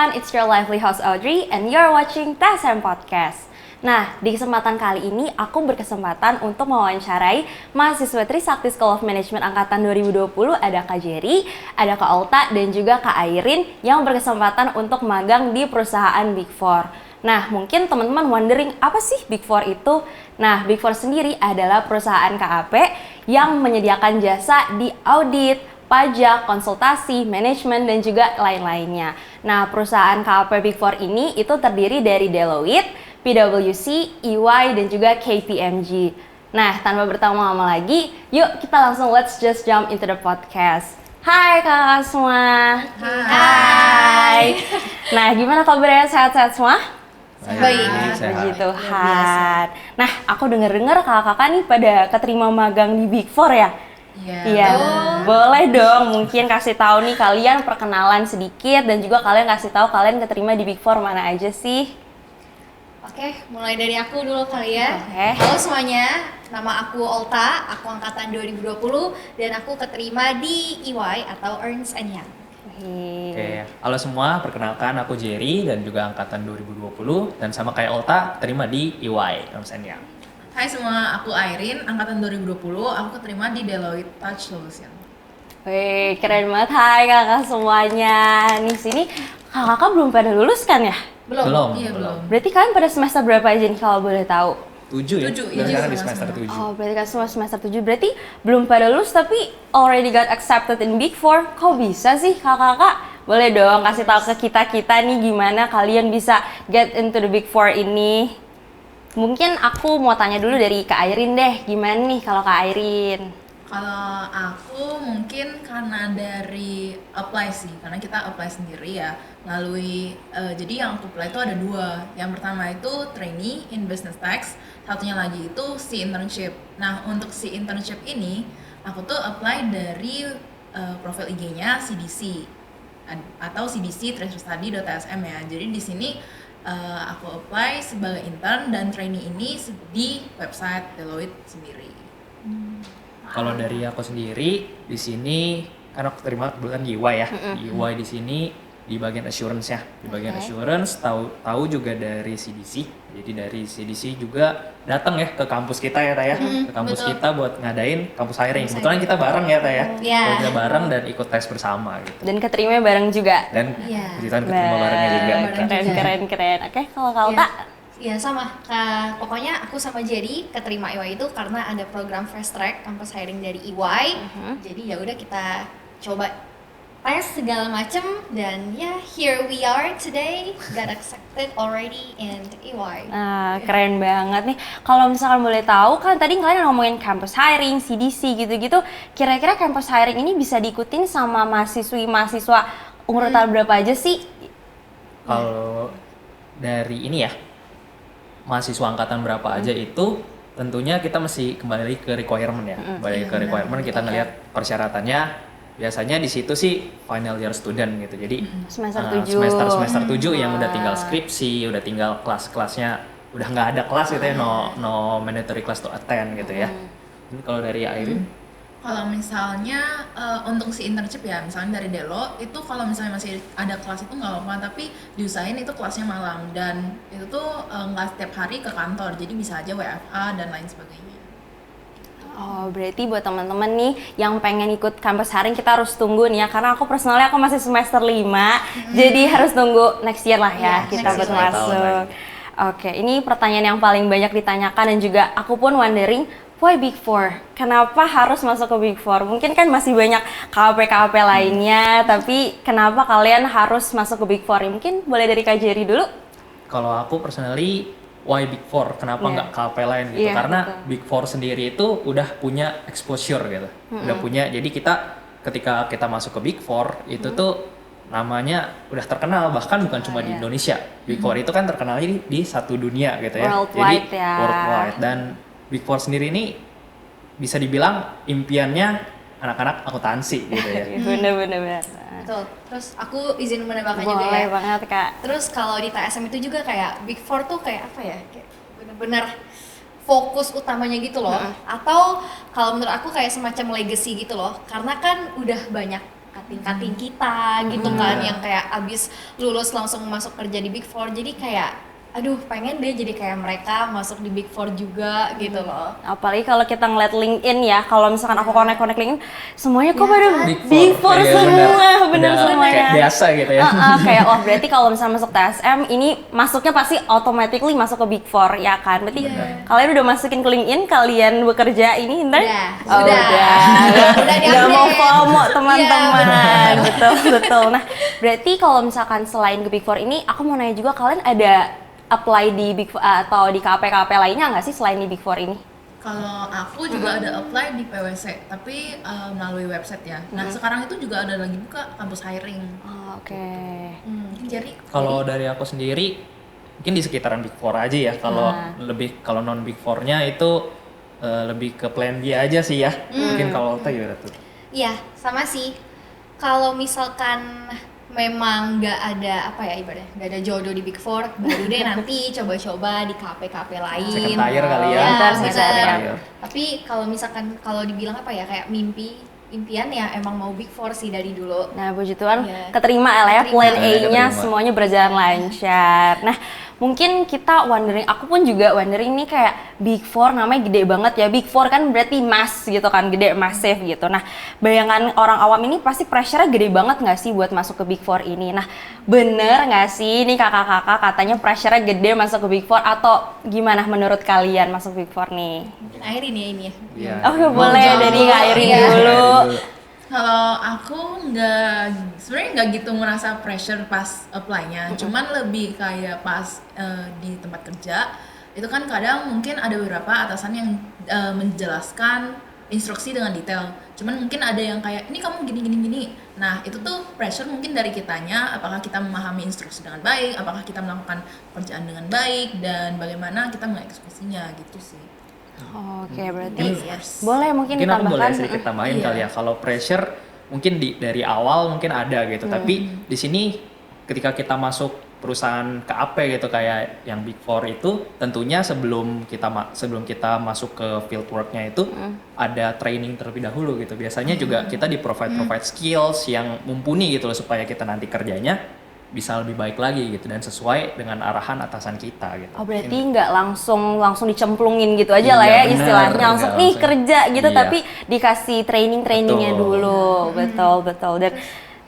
everyone, it's your lively host Audrey and you're watching TSM Podcast. Nah, di kesempatan kali ini aku berkesempatan untuk mewawancarai mahasiswa Trisakti School of Management Angkatan 2020, ada Kak Jerry, ada Kak Olta, dan juga Kak Airin yang berkesempatan untuk magang di perusahaan Big Four. Nah, mungkin teman-teman wondering, apa sih Big Four itu? Nah, Big Four sendiri adalah perusahaan KAP yang menyediakan jasa di audit, pajak, konsultasi, manajemen, dan juga lain-lainnya. Nah, perusahaan KAP Big Four ini itu terdiri dari Deloitte, PwC, EY, dan juga KPMG. Nah, tanpa berlama-lama lagi, yuk kita langsung let's just jump into the podcast. Hai kakak semua. Hai. Nah, gimana kabarnya? Sehat-sehat semua? Baik. Puji Tuhan. Nah, aku dengar-dengar kakak-kakak nih pada keterima magang di Big Four ya? Iya. Boleh dong, mungkin kasih tahu nih kalian perkenalan sedikit dan juga kalian kasih tahu kalian keterima di Big Four mana aja sih? Oke, mulai dari aku dulu kali ya. Oke. Halo semuanya, nama aku Olta, aku angkatan 2020 dan aku keterima di EY atau Ernst & Young. Oke, halo semua, perkenalkan aku Jerry dan juga angkatan 2020 dan sama kayak Olta terima di EY Ernst & Young. Hai semua, aku Airin, angkatan 2020, aku keterima di Deloitte Touch Solution. Wih, keren banget. Hai kakak semuanya. Nih sini kakak belum pada lulus kan ya? Belum. Berarti kalian pada semester berapa aja nih kalau boleh tahu? 7 ya? Tujuh, Dan iya, sekarang di sama-sama. semester 7. Oh, berarti kan semua semester 7. Berarti belum pada lulus tapi already got accepted in Big Four. Kok bisa sih kakak-kakak? Boleh dong kasih tahu ke kita-kita nih gimana kalian bisa get into the Big Four ini. Mungkin aku mau tanya dulu dari Kak Airin deh. Gimana nih kalau Kak Airin? Kalau aku mungkin karena dari apply sih, karena kita apply sendiri ya melalui, jadi yang aku apply itu ada 2. Yang pertama itu trainee in business tax, satunya lagi itu si internship. Nah untuk si internship ini aku tuh apply dari profil IG-nya CDC atau cdc-study.tsm ya. Jadi di sini aku apply sebagai intern dan trainee ini di website Deloitte sendiri. Kalau dari aku sendiri di sini kan aku terima kebetulan di EY ya. Di EY di sini di bagian assurance ya. Di bagian assurance tahu juga dari CDC. Jadi dari CDC juga datang ya ke kampus kita ya Taya. Ke kampus betul. kita buat ngadain kampus hiring. Kebetulan kita bareng ya Taya. Iya. Kita bareng dan ikut tes bersama gitu. Dan keterima bareng juga. Dan Iya. puji Tuhan keterima barengnya juga. Keren. Oke, kalau Kak Olta? Iya sama, pokoknya aku sama Jerry keterima EY itu karena ada program fast track campus hiring dari EY. Jadi ya udah kita coba tes segala macem dan ya here we are today, got accepted already in EY. Nah, keren banget nih. Kalau misalkan boleh tahu kan tadi kalian ngomongin campus hiring, CDC gitu-gitu. Kira-kira campus hiring ini bisa diikutin sama mahasiswa urutan berapa aja sih? Kalau dari ini ya, mahasiswa angkatan berapa aja itu tentunya kita mesti kembali ke requirement ya. Kembali ke requirement, kita ngelihat persyaratannya. Biasanya di situ sih final year student gitu. Jadi Semester 7. semester 7 yang udah tinggal skripsi, udah tinggal kelas-kelasnya udah nggak ada kelas gitu ya, no mandatory class to attend gitu ya. Ini kalau dari Airin, Kalau misalnya untuk si internship ya, misalnya dari Delo itu kalau misalnya masih ada kelas itu nggak apa-apa, tapi diusahain itu kelasnya malam dan itu tuh nggak setiap hari ke kantor, jadi bisa aja WFH dan lain sebagainya. Oh, berarti buat teman-teman nih yang pengen ikut campus hiring kita harus tunggu nih ya, karena aku personalnya aku masih semester 5, jadi harus tunggu next year lah ya Iya, kita next buat year. masuk. Oke, ini pertanyaan yang paling banyak ditanyakan dan juga aku pun wondering, why Big Four? Kenapa harus masuk ke Big Four? Mungkin kan masih banyak KAP-KAP lainnya, tapi kenapa kalian harus masuk ke Big Four? Mungkin boleh dari Kak Jerry dulu? kalau aku personally why Big Four? Kenapa Iya. nggak KP lain gitu? Iya, Karena betul. Big Four sendiri itu udah punya exposure gitu. Udah punya, jadi ketika kita masuk ke Big Four itu tuh namanya udah terkenal, bahkan bukan cuma di iya. Indonesia. Big Four itu kan terkenalnya di satu dunia gitu ya. Worldwide Jadi ya. worldwide, dan Big Four sendiri ini bisa dibilang impiannya anak-anak akuntansi gitu ya. Bener-bener. Betul. Terus aku izin menambahkan juga Boleh ya. banget Kak. Terus kalau di TSM itu juga kayak Big Four tuh kayak apa ya? Kayak bener-bener fokus utamanya gitu loh. Atau kalau menurut aku kayak semacam legacy gitu loh. Karena kan udah banyak kating-kating kita gitu kan, yang kayak abis lulus langsung masuk kerja di Big Four, jadi kayak aduh pengen deh jadi kayak mereka masuk di Big Four juga gitu loh. Apalagi kalau kita ngeliat LinkedIn ya, kalau misalkan aku connect LinkedIn, semuanya kok Ya pada kan? Big Four Iya, semua, bener Udah semuanya. kayak biasa gitu ya. Kayak wah berarti kalau misalnya masuk TSM ini masuknya pasti automatically masuk ke Big Four ya kan? Berarti kalian udah masukin ke LinkedIn, kalian bekerja ini ntar? Udah, Udah. udah Nggak mau di-update. FOMO teman-teman. Iya, Betul betul. Nah berarti kalau misalkan selain ke Big Four ini, aku mau nanya juga kalian ada apply di Big Four atau di KP-KP lainnya nggak sih selain di Big Four ini? Kalau aku juga ada apply di PwC, tapi melalui website ya. Nah sekarang itu juga ada lagi buka kampus hiring. Oh, oke. Jadi Kalau dari aku sendiri mungkin di sekitaran Big Four aja ya. Kalau non Big Four-nya itu lebih ke plan B aja sih ya. Mungkin kalau Alta gimana tuh? iya sama sih. Kalau misalkan memang nggak ada apa ya ibaratnya nggak ada jodoh di Big Four, baru deh nanti coba-coba di KP-KP lain. Second tier kali ya. Ya, Bentar, benar. second tier. Tapi kalau misalkan kalau dibilang apa ya kayak impian ya emang mau Big Four sih dari dulu. Nah, puji Tuhan Iya. keterima ya, Keterima. plan A-nya Keterima. semuanya berjalan lancar. Nah, mungkin kita wondering, aku pun juga wondering nih kayak Big Four namanya gede banget ya. Big Four kan berarti mass gitu kan, gede, massive gitu. Nah, bayangan orang awam ini pasti pressure-nya gede banget nggak sih buat masuk ke Big Four ini? Nah, bener nggak sih nih kakak-kakak katanya pressure-nya gede masuk ke Big Four atau gimana menurut kalian masuk Big Four nih? Mungkin Airin ya ini ya. Iya. Oke, boleh jawab dari dulu. Kak Irin Iya. dulu. Kalau aku sebenarnya nggak gitu ngerasa pressure pas apply-nya, cuman lebih kayak pas di tempat kerja itu kan kadang mungkin ada beberapa atasan yang menjelaskan instruksi dengan detail, cuman mungkin ada yang kayak ini kamu gini. Nah itu tuh pressure mungkin dari kitanya, apakah kita memahami instruksi dengan baik, apakah kita melakukan pekerjaan dengan baik, dan bagaimana kita mengeksekusinya gitu sih. Oke, berarti Yes. boleh mungkin Mungkin aku boleh ditambahkan. sedikit tambahin Iya. kali ya. Kalau pressure mungkin dari awal mungkin ada gitu, tapi di sini ketika kita masuk perusahaan KAP gitu kayak yang Big Four itu, tentunya sebelum kita masuk ke field work-nya itu ada training terlebih dahulu gitu. Biasanya juga kita di provide skills yang mumpuni gitu loh, supaya kita nanti kerjanya bisa lebih baik lagi gitu dan sesuai dengan arahan atasan kita gitu. Oh berarti nggak langsung dicemplungin gitu aja lah ya, Iya, benar. istilahnya langsung Nggak nih langsung. kerja gitu, Iya. tapi dikasih trainingnya Betul. dulu. Betul. Dan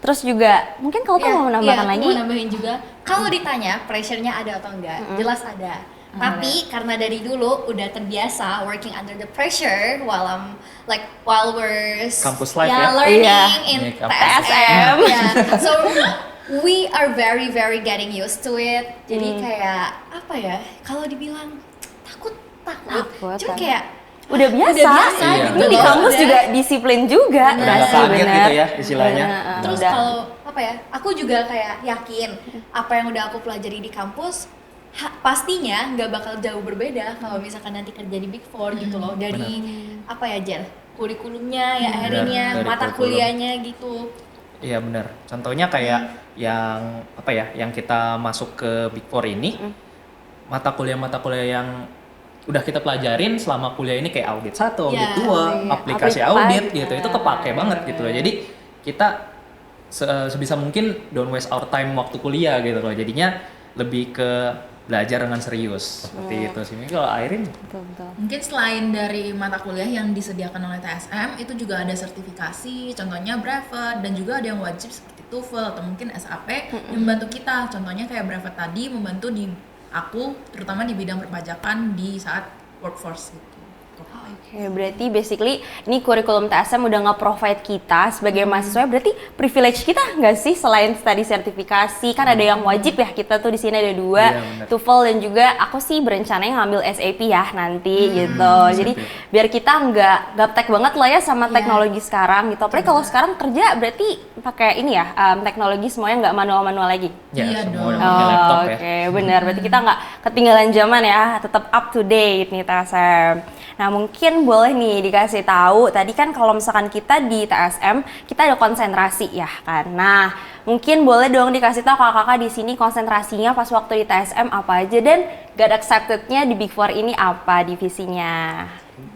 terus juga mungkin kalau mau menambahkan aku lagi. mau nambahin juga. Kalau ditanya pressure-nya ada atau enggak, jelas ada. Tapi karena dari dulu udah terbiasa working under the pressure while we're Kampus life ya, ya? learning Iya. in Iya, kampus. TSM. Yeah. So we are very getting used to it. Jadi kayak apa ya? Kalau dibilang takut. Takut, Cuma takut. kayak Udah biasa. Iya, Ini di betul. kampus Udah. juga disiplin juga. Udah Nggak nggak sih, kaget bener. gitu ya istilahnya. Terus Udah. kalau apa ya, aku juga kayak yakin apa yang udah aku pelajari di kampus pastinya nggak bakal jauh berbeda kalau misalkan nanti kerja di Big Four gitu loh, dari apa ya Jer, kurikulumnya ya akhirnya dari mata kurikulum. kuliahnya gitu. Iya benar. Contohnya kayak yang apa ya, yang kita masuk ke Big Four ini, mata kuliah yang udah kita pelajarin selama kuliah ini kayak audit 1, audit Ya, 2, iya. aplikasi Audit audit gitu, itu kepake banget gitu loh. Jadi kita sebisa mungkin don't waste our time waktu kuliah gitu loh. Jadinya lebih ke belajar dengan serius seperti itu sih. Mungkin kalau Airin Betul. Mungkin selain dari mata kuliah yang disediakan oleh TSM, itu juga ada sertifikasi, contohnya brevet, dan juga ada yang wajib seperti TOEFL atau mungkin SAP yang membantu kita. Contohnya kayak brevet tadi membantu di aku, terutama di bidang perpajakan di saat workforce gitu. Oke, berarti basically ini kurikulum TSM udah nge-provide kita sebagai mahasiswa, berarti privilege kita nggak sih selain tadi sertifikasi, kan ada yang wajib ya, kita tuh di sini ada 2, Iya, benar. TOEFL dan juga aku sih berencananya ngambil SAP ya nanti gitu. Jadi biar kita nggak gaptek banget lah ya sama teknologi sekarang gitu. Apalagi kalau sekarang kerja berarti pakai ini ya, teknologi semuanya nggak manual-manual lagi. ya Iya semua dong. udah pakai laptop Oke, ya. benar. Berarti kita nggak ketinggalan zaman ya, tetap up to date nih TSM. Nah, Nah, mungkin boleh nih dikasih tahu, tadi kan kalau misalkan kita di TSM, kita ada konsentrasi ya kan. Nah, mungkin boleh dong dikasih tahu kakak-kakak di sini konsentrasinya pas waktu di TSM apa aja dan God accepted-nya di Big Four ini apa divisinya.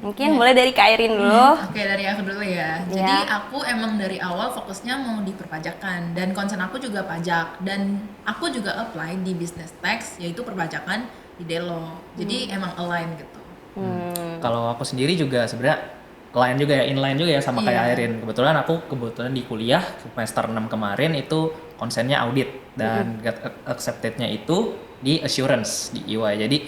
Mungkin boleh dari Kak Irin dulu. Oke, dari aku dulu ya. Jadi aku emang dari awal fokusnya mau di perpajakan dan concern aku juga pajak dan aku juga apply di business tax yaitu perpajakan di Delo. Jadi emang align gitu. Kalau aku sendiri juga sebenarnya lain juga ya, inline juga ya sama kayak Irin. Kebetulan di kuliah semester 6 kemarin itu konsennya audit dan get accepted-nya itu di assurance di EY. Jadi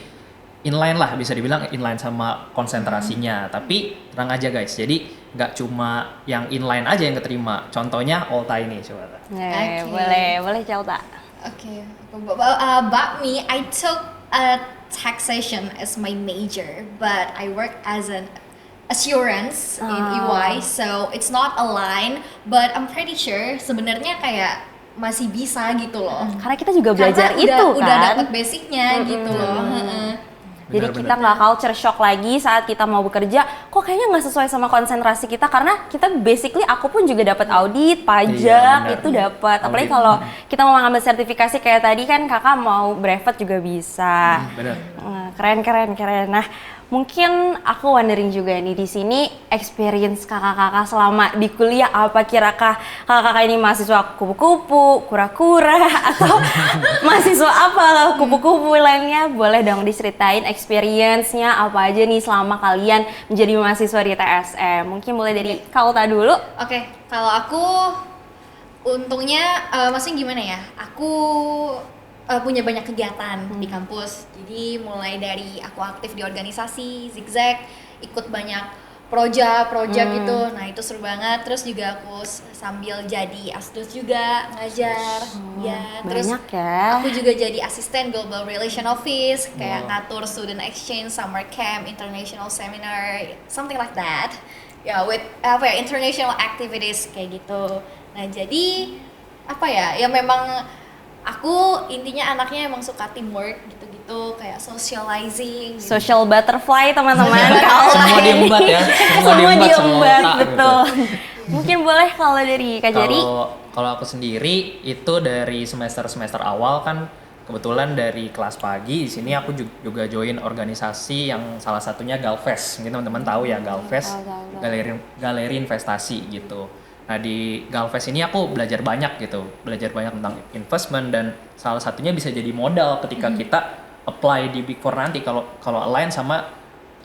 inline lah, bisa dibilang inline sama konsentrasinya. Tapi tenang aja guys, jadi nggak cuma yang inline aja yang keterima. Contohnya Olta ini coba. Okay. Boleh Celta. Okay. About me, I took taxation as my major, but I work as an assurance in EY, so it's not aligned. But I'm pretty sure sebenarnya kayak masih bisa gitu loh. Karena kita juga belajar Karena itu udah kan. dapet basicnya gitu loh. Jadi kita nggak culture shock lagi saat kita mau bekerja, kok kayaknya nggak sesuai sama konsentrasi kita karena kita basically aku pun juga dapat audit, pajak itu dapat. Apalagi kalau kita mau ngambil sertifikasi kayak tadi kan kakak mau brevet juga bisa. Benar. Keren. Nah, mungkin aku wondering juga nih di sini experience kakak-kakak selama di kuliah apa kira-kah kakak-kakak ini mahasiswa kupu-kupu, kura-kura atau mahasiswa apa kupu-kupu lainnya? Boleh dong diceritain experience-nya apa aja nih selama kalian menjadi mahasiswa di TSM. Mungkin boleh dari Kauta dulu. Oke, kalau aku untungnya maksudnya gimana ya? Aku punya banyak kegiatan di kampus. Jadi mulai dari aku aktif di organisasi, zigzag, ikut banyak project gitu. Nah, itu seru banget. Terus juga aku sambil jadi asdos juga ngajar. Ya, terus Banyak ya. aku juga jadi asisten Global Relation Office, kayak ngatur student exchange, summer camp, international seminar, something like that. Ya, with international activities kayak gitu. Nah, jadi ya memang aku intinya anaknya emang suka teamwork gitu-gitu, kayak socializing gitu. Social butterfly teman-teman. Semua diembat ya. Semua diembat, otak betul. gitu. Mungkin boleh kalau dari Kak Jari. Kalau aku sendiri itu dari semester awal kan kebetulan dari kelas pagi di sini aku juga join organisasi yang salah satunya Galvest. Mungkin teman-teman tahu ya Galvest, galeri investasi gitu. Nah di Galvest ini aku belajar banyak tentang investment dan salah satunya bisa jadi modal ketika kita apply di Big Four nanti kalau align sama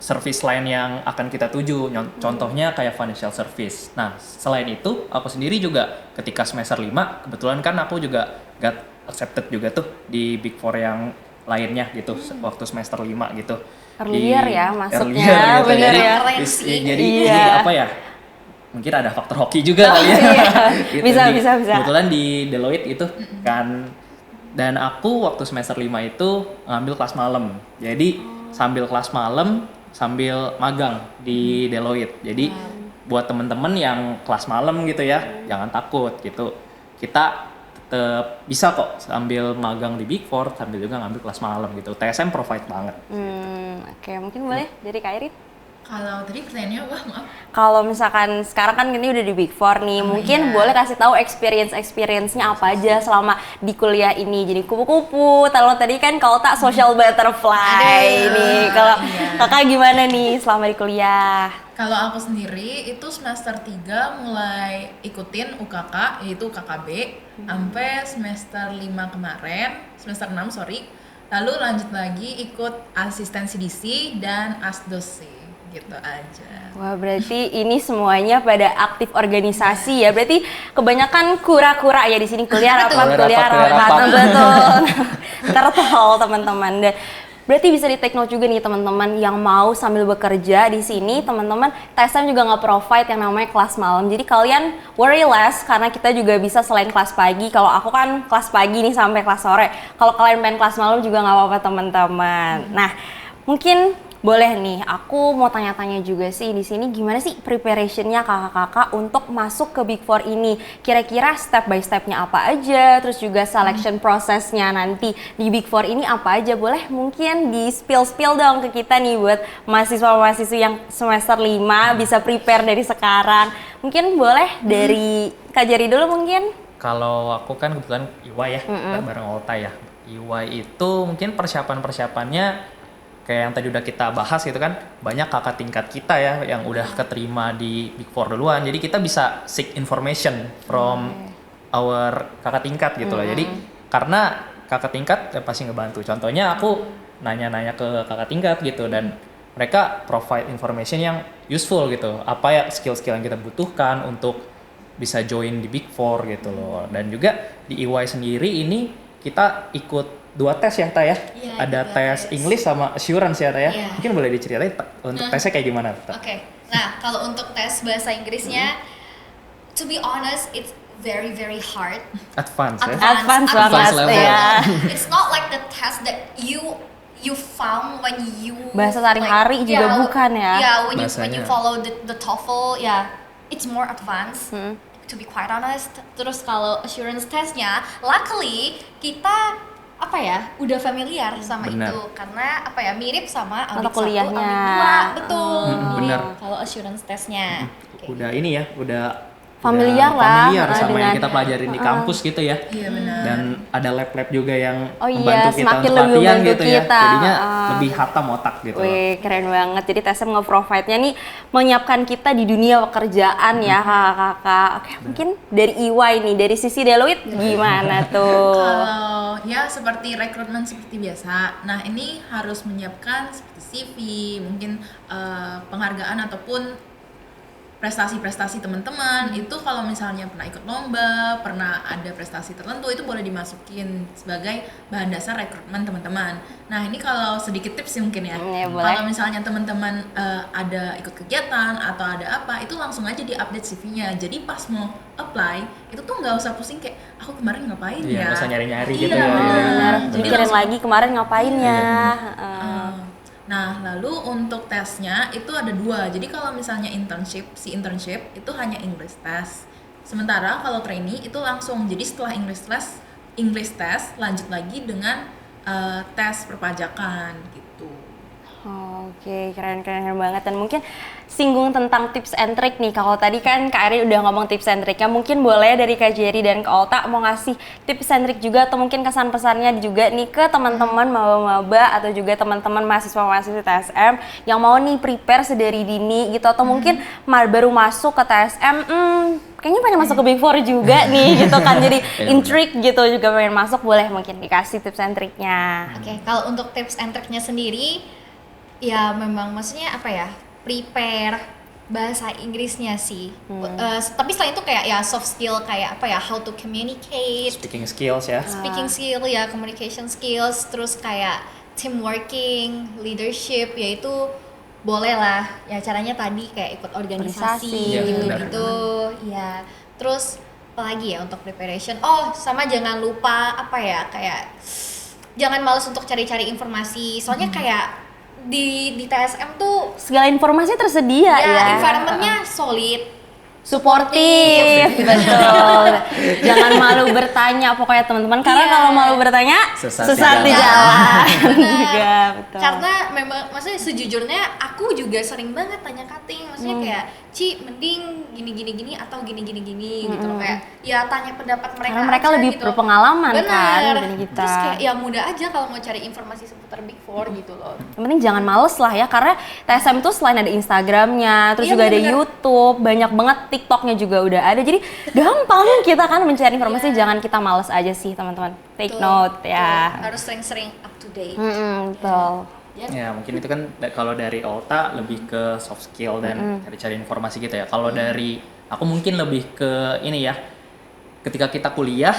service lain yang akan kita tuju. Contohnya kayak financial service. Nah selain itu aku sendiri juga ketika semester 5 kebetulan kan aku juga got accepted juga tuh di Big Four yang lainnya gitu waktu semester 5 gitu. Earlier ya masuknya, earlier gitu. bener ya. Jadi apa ya? Mungkin ada faktor hoki juga kali ya. Gitu. Bisa. Kebetulan di Deloitte itu kan, dan aku waktu semester 5 itu ngambil kelas malam. Jadi sambil kelas malam sambil magang di Deloitte. Jadi buat temen-temen yang kelas malam gitu ya, jangan takut gitu. Kita tetap bisa kok sambil magang di Big Four sambil juga ngambil kelas malam gitu. TSM provide banget. Oke, mungkin boleh dari Kak Irin. Kalau tadi pertanyaannya maaf. Kalau misalkan sekarang kan ini udah di Big Four nih, mungkin boleh kasih tahu experience-nya apa aja selama di kuliah ini. Jadi kupu-kupu, kalau tadi kan kalau tak social butterfly nih. Kalau kakak gimana nih selama di kuliah? Kalau aku sendiri itu semester 3 mulai ikutin UKK yaitu KKB sampai semester 5 kemarin, semester 6 sorry. Lalu lanjut lagi ikut asisten CDC dan asdos sih. Gitu aja. Wah, berarti ini semuanya pada aktif organisasi ya. Berarti kebanyakan kura-kura ya di sini kuliah rapat. Betul. Tertol teman-teman. Dan berarti bisa di take note juga nih teman-teman yang mau sambil bekerja di sini, teman-teman TSM juga nggak provide yang namanya kelas malam. Jadi kalian worry less karena kita juga bisa selain kelas pagi. Kalau aku kan kelas pagi nih sampai kelas sore. Kalau kalian main kelas malam juga nggak apa-apa teman-teman. Nah, mungkin boleh nih, aku mau tanya-tanya juga sih di sini gimana sih preparationnya kakak-kakak untuk masuk ke Big Four ini? Kira-kira step by stepnya apa aja? Terus juga selection prosesnya nanti di Big Four ini apa aja? Boleh mungkin di spill dong ke kita nih buat mahasiswa-mahasiswa yang semester 5 bisa prepare dari sekarang. Mungkin boleh dari Kak Jerry dulu mungkin? Kalau aku kan kebetulan EY ya, bareng Olta ya. EY itu mungkin persiapannya kayak yang tadi udah kita bahas gitu kan, banyak kakak tingkat kita ya yang udah keterima di Big Four duluan. Jadi kita bisa seek information from our kakak tingkat gitu loh. Jadi karena kakak tingkat ya pasti ngebantu. Contohnya aku nanya-nanya ke kakak tingkat gitu dan mereka provide information yang useful gitu. Apa ya skill-skill yang kita butuhkan untuk bisa join di Big Four gitu loh. Dan juga di EY sendiri ini kita ikut 2 tes ya, Ta ya? Iya, Ada 2 tes tes. English sama assurance ya, Ta ya? Iya. Mungkin boleh diceritain untuk tesnya kayak gimana, Ta? Oke. Nah, kalau untuk tes bahasa Inggrisnya, to be honest, it's very very hard. Advance ya? Advance banget, level. ya. It's not like the test that you found when you Bahasa sehari-hari juga bukan ya? Yeah, when you Bahasanya. follow the TOEFL, yeah, it's more advanced. To be quite honest. Terus kalau assurance testnya, luckily kita apa ya udah familiar sama Benar. itu karena apa ya mirip sama Mata audit 1, kuliahnya. audit 2, betul. Benar. Kalau assurance testnya. Kayak Udah ini ya, udah Familiar lah, familiar sama dengan- yang kita pelajarin di kampus gitu ya. Iya benar. Dan ada lab-lab juga yang Oh iya, membantu kita semakin untuk lebih latihan membantu gitu ya. kita. Jadinya lebih hatam otak gitu loh. Wih, keren banget. Jadi TSM nge-provide-nya nih menyiapkan kita di dunia pekerjaan ya kakak-kakak. Oke, mungkin dari EY nih, dari sisi Deloitte gimana tuh? Kalau ya seperti rekrutmen seperti biasa. Nah, ini harus menyiapkan seperti CV, mungkin penghargaan ataupun prestasi-prestasi teman-teman. Itu kalau misalnya pernah ikut lomba, pernah ada prestasi tertentu, itu boleh dimasukin sebagai bahan dasar rekrutmen teman-teman. Nah, ini kalau sedikit tips sih mungkin ya. Ya, boleh. Kalau misalnya teman-teman ada ikut kegiatan atau ada apa, itu langsung aja di-update CV-nya. Jadi pas mau apply, itu tuh nggak usah pusing kayak aku kemarin ngapain Iya, ya. nggak usah nyari-nyari Iya, gitu ya. Benar. Jadi Mikirin langsung- lagi kemarin ngapain ya. Nah, lalu untuk tesnya itu ada 2. Jadi kalau misalnya internship itu hanya English test. Sementara kalau trainee itu langsung. Jadi setelah English test lanjut lagi dengan tes perpajakan gitu. Oke, keren banget. Dan mungkin singgung tentang tips and trick nih. Kalau tadi kan Kak Ari udah ngomong tips and tricknya, mungkin boleh dari Kak Jerry dan Kak Olta mau ngasih tips and trick juga atau mungkin kesan-pesannya juga nih ke teman-teman maba-maba atau juga teman-teman mahasiswa-mahasiswa TSM yang mau nih prepare sedari dini gitu atau mungkin baru masuk ke TSM, kayaknya pengen masuk ke Big Four juga nih gitu kan. Jadi intrigue gitu juga pengen masuk, boleh mungkin dikasih tips and tricknya. Oke, kalau untuk tips and triknya sendiri, ya memang maksudnya apa ya, prepare bahasa Inggrisnya sih. Tapi selain itu kayak ya soft skill kayak apa ya, how to communicate, Speaking skills ya. speaking skill ya, communication skills, terus kayak team working, leadership, ya itu boleh lah. Ya caranya tadi kayak ikut Organisasi. organisasi Iya, gitu-gitu. Ya, terus apalagi ya untuk preparation. Oh, sama jangan lupa apa ya, kayak jangan malas untuk cari-cari informasi. Soalnya kayak di TSM tuh Segala informasi tersedia ya. environment-nya solid. Suportif, betul. Jangan malu bertanya pokoknya teman-teman, karena Iya. kalau malu bertanya Sesat di di jalan. Benar. juga, betul. Karena memang maksudnya sejujurnya aku juga sering banget tanya cutting, maksudnya kayak Ci mending gini atau gini gitu loh, kayak ya tanya pendapat mereka. Karena mereka aja lebih gitu. berpengalaman kan Bener. dibanding kita. Terus kayak ya mudah aja kalau mau cari informasi seputar Big Four gitu loh. Yang penting jangan males lah ya, karena TSM tuh selain ada Instagramnya, terus Iya, juga ada bener-bener. YouTube, banyak banget TikToknya juga udah ada, jadi gampang kita kan mencari informasi. Jangan kita males aja sih teman-teman, take Betul, note betul. ya. Harus sering-sering up to date. Betul. Ya mungkin itu kan kalau dari Olta lebih ke soft skill dan cari-cari informasi gitu ya. Kalau dari aku mungkin lebih ke ini ya, ketika kita kuliah,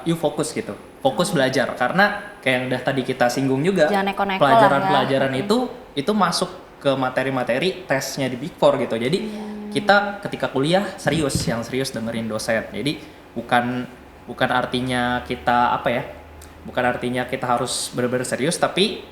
you fokus gitu, fokus belajar karena kayak yang udah tadi kita singgung juga, Jangan neko-neko pelajaran-pelajaran itu masuk ke materi-materi tesnya di Big Four gitu. Jadi kita ketika kuliah serius dengerin dosen. Jadi bukan artinya kita apa ya? Bukan artinya kita harus benar-benar serius, tapi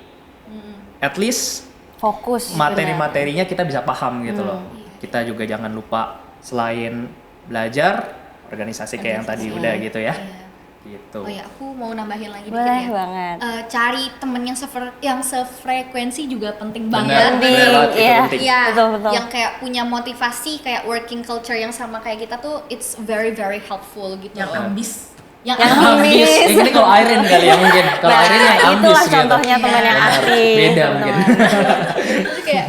at least Fokus. materi-materinya kita bisa paham gitu loh. Kita juga jangan lupa selain belajar, organisasi kayak yang tadi udah gitu ya. Iya. Gitu. Oh ya, aku mau nambahin lagi dikit Boleh ya. banget. Cari temen yang sefrekuensi juga penting Benar, banget. benar banget, itu Iya. penting. Iya, Betul. yang kayak punya motivasi kayak working culture yang sama kayak kita tuh it's very very helpful gitu. Yang ambis. Yang Ambis. Ini kalau Irene kali ya mungkin. Kalau Nah, Irene yang ambis itulah gitu. contohnya teman yang Benar, aktif. beda mungkin. Terus kayak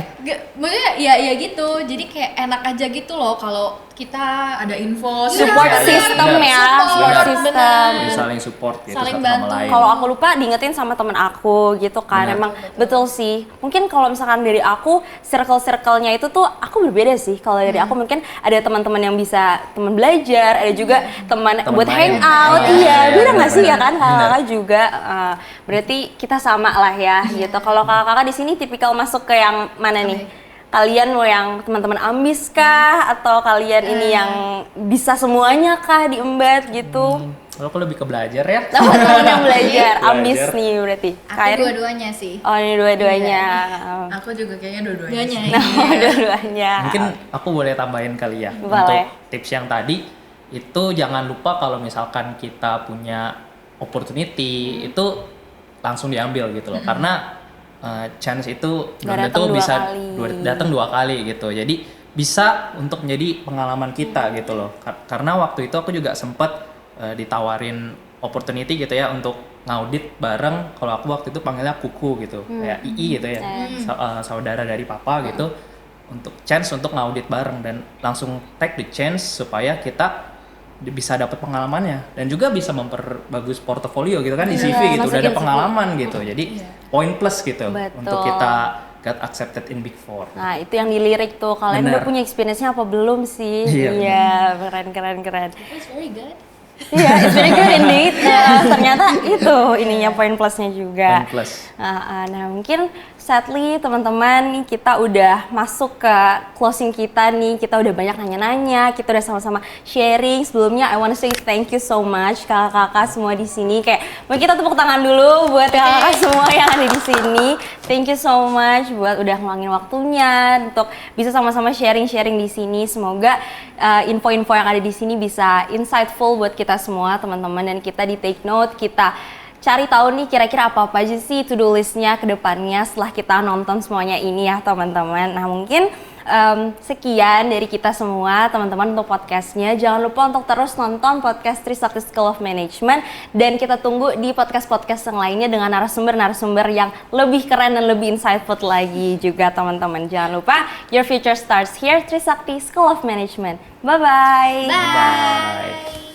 maksudnya ya gitu. Jadi kayak enak aja gitu loh kalau kita Ada info, Support Iya, system benar. ya, support Benar. system. Benar. Saling support gitu Saling satu sama bantu. lain. Kalau aku lupa diingetin sama temen aku gitu kan. Benar. Emang betul sih. Mungkin kalau misalkan dari aku circle-nya itu tuh aku berbeda sih. Kalau dari aku mungkin ada teman-teman yang bisa teman belajar, ada juga teman Teman buat main. hangout. Oh, Iya, iya, beda nggak sih ya benar. kan kakak-kakak juga. Berarti kita sama lah ya gitu. Kalau kakak-kakak di sini tipikal masuk ke yang mana nih? Kalian mau yang teman-teman ambis kah atau kalian ini yang bisa semuanya kah diembat gitu? Kalau aku lebih ke belajar ya. Teman-teman yang belajar, Belajar. ambis nih berarti. aku Kak Erin? dua-duanya sih. Oh ini dua-duanya. Aku juga kayaknya dua-duanya. Dua-duanya. sih. Nah, dua-duanya. Mungkin aku boleh tambahin kali ya. Boleh. Untuk tips yang tadi itu jangan lupa kalau misalkan kita punya opportunity itu langsung diambil gitu loh. Karena chance itu belum Nggak tentu datang dua bisa kali. datang 2 kali gitu. Jadi bisa untuk menjadi pengalaman kita gitu loh. Karena waktu itu aku juga sempat ditawarin opportunity gitu ya untuk ngaudit bareng. Kalau aku waktu itu panggilnya kuku gitu, kayak II gitu ya, saudara dari papa gitu. Untuk chance untuk ngaudit bareng dan langsung take the chance supaya kita bisa dapat pengalamannya dan juga bisa memperbagus portofolio gitu kan di CV gitu, udah masukin ada CV. pengalaman gitu, jadi poin plus gitu Betul. untuk kita get accepted in Big Four. Nah itu yang dilirik tuh, kalian Bener. udah punya experience-nya apa belum sih? Iya, Keren. It's very good. Iya, it's very good indeed. Ternyata itu ininya poin plusnya juga. Poin plus. Nah mungkin sadly teman-teman nih kita udah masuk ke closing kita nih, kita udah banyak nanya-nanya, kita udah sama-sama sharing. Sebelumnya I wanna say thank you so much kakak-kakak semua di sini. Kayak mau kita tepuk tangan dulu buat kakak-kakak semua yang ada di sini. Thank you so much buat udah ngeluangin waktunya untuk bisa sama-sama sharing-sharing di sini. Semoga info-info yang ada di sini bisa insightful buat kita semua teman-teman, dan kita di take note, kita cari tahu nih kira-kira apa aja sih to do listnya ke depannya setelah kita nonton semuanya ini ya teman-teman. Nah mungkin sekian dari kita semua teman-teman untuk podcastnya. Jangan lupa untuk terus nonton podcast Trisakti School of Management, dan kita tunggu di podcast-podcast yang lainnya dengan narasumber-narasumber yang lebih keren dan lebih insightful lagi juga teman-teman. Jangan lupa your future starts here, Trisakti School of Management. Bye-bye. Bye.